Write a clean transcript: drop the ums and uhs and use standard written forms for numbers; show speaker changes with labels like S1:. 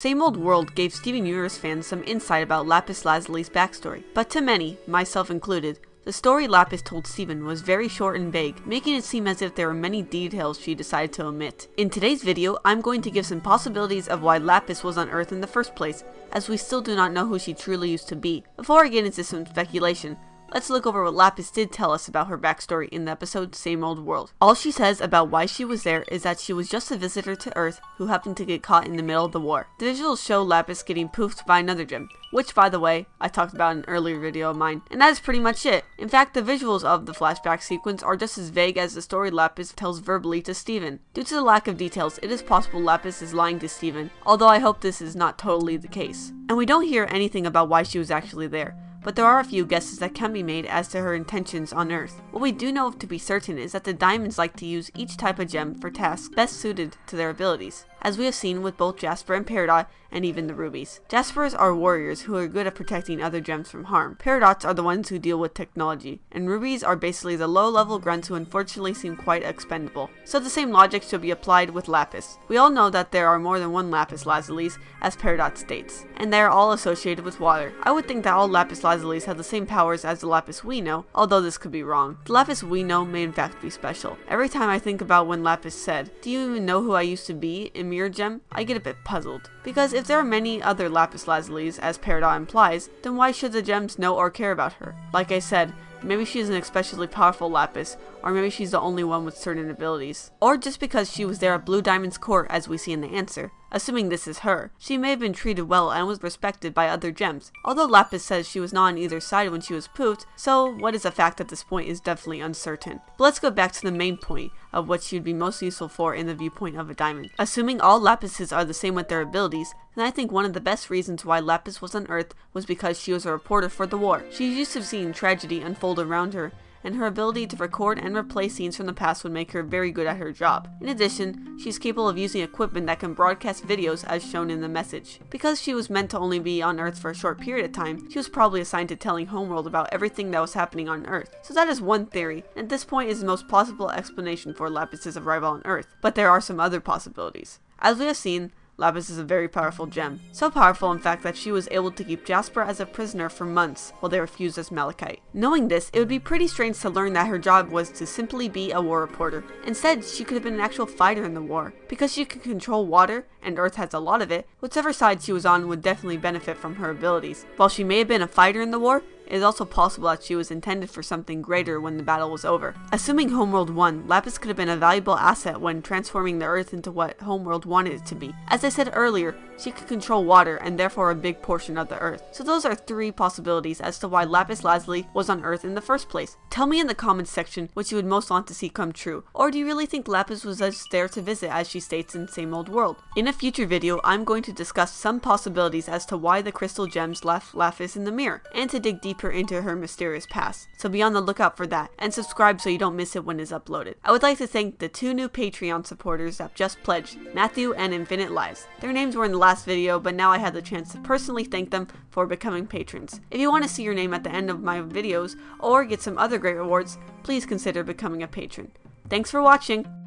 S1: Same Old World gave Steven Universe fans some insight about Lapis Lazuli's backstory, but to many, myself included, the story Lapis told Steven was very short and vague, making it seem as if there were many details she decided to omit. In today's video, I'm going to give some possibilities of why Lapis was on Earth in the first place, as we still do not know who she truly used to be. Before I get into some speculation, let's look over what Lapis did tell us about her backstory in the episode Same Old World. All she says about why she was there is that she was just a visitor to Earth who happened to get caught in the middle of the war. The visuals show Lapis getting poofed by another gem, which, by the way, I talked about in an earlier video of mine, and that is pretty much it. In fact, the visuals of the flashback sequence are just as vague as the story Lapis tells verbally to Steven. Due to the lack of details, it is possible Lapis is lying to Steven, although I hope this is not totally the case. And we don't hear anything about why she was actually there, but there are a few guesses that can be made as to her intentions on Earth. What we do know to be certain is that the diamonds like to use each type of gem for tasks best suited to their abilities, as we have seen with both Jasper and Peridot, and even the rubies. Jaspers are warriors who are good at protecting other gems from harm. Peridots are the ones who deal with technology, and rubies are basically the low-level grunts who unfortunately seem quite expendable. So the same logic should be applied with Lapis. We all know that there are more than one Lapis Lazulis, as Peridot states, and they are all associated with water. I would think that all Lapis Lazulis have the same powers as the Lapis we know, although this could be wrong. The Lapis we know may in fact be special. Every time I think about when Lapis said, "Do you even know who I used to be?" in Mirror Gem, I get a bit puzzled. Because if there are many other Lapis Lazulis, as Peridot implies, then why should the gems know or care about her? Like I said, maybe she's an especially powerful Lapis, or maybe she's the only one with certain abilities. Or just because she was there at Blue Diamond's court, as we see in the answer. Assuming this is her, she may have been treated well and was respected by other gems, although Lapis says she was not on either side when she was poofed, so what is a fact at this point is definitely uncertain. But let's go back to the main point of what she would be most useful for in the viewpoint of a diamond. Assuming all Lapises are the same with their abilities, then I think one of the best reasons why Lapis was on Earth was because she was a reporter for the war. She's used to seeing tragedy unfold around her, and her ability to record and replay scenes from the past would make her very good at her job. In addition, she's capable of using equipment that can broadcast videos as shown in the message. Because she was meant to only be on Earth for a short period of time, she was probably assigned to telling Homeworld about everything that was happening on Earth. So that is one theory, and at this point is the most plausible explanation for Lapis's arrival on Earth. But there are some other possibilities. As we have seen, Lapis is a very powerful gem. So powerful in fact that she was able to keep Jasper as a prisoner for months while they were fused as malachite. Knowing this, it would be pretty strange to learn that her job was to simply be a war reporter. Instead, she could have been an actual fighter in the war. Because she could control water, and Earth has a lot of it, whichever side she was on would definitely benefit from her abilities. While she may have been a fighter in the war, it is also possible that she was intended for something greater when the battle was over. Assuming Homeworld won, Lapis could have been a valuable asset when transforming the Earth into what Homeworld wanted it to be. As I said earlier, she could control water and therefore a big portion of the Earth. So those are three possibilities as to why Lapis Lazuli was on Earth in the first place. Tell me in the comments section what you would most want to see come true, or do you really think Lapis was just there to visit as she states in Same Old World? In a future video, I'm going to discuss some possibilities as to why the crystal gems left Lapis in the mirror, and to dig deeper into her mysterious past. So be on the lookout for that, and subscribe so you don't miss it when it's uploaded. I would like to thank the two new Patreon supporters that just pledged, Matthew and Infinite Lives. Their names were in the last video, but now I had the chance to personally thank them for becoming patrons. If you want to see your name at the end of my videos, or get some other great rewards, please consider becoming a patron. Thanks for watching!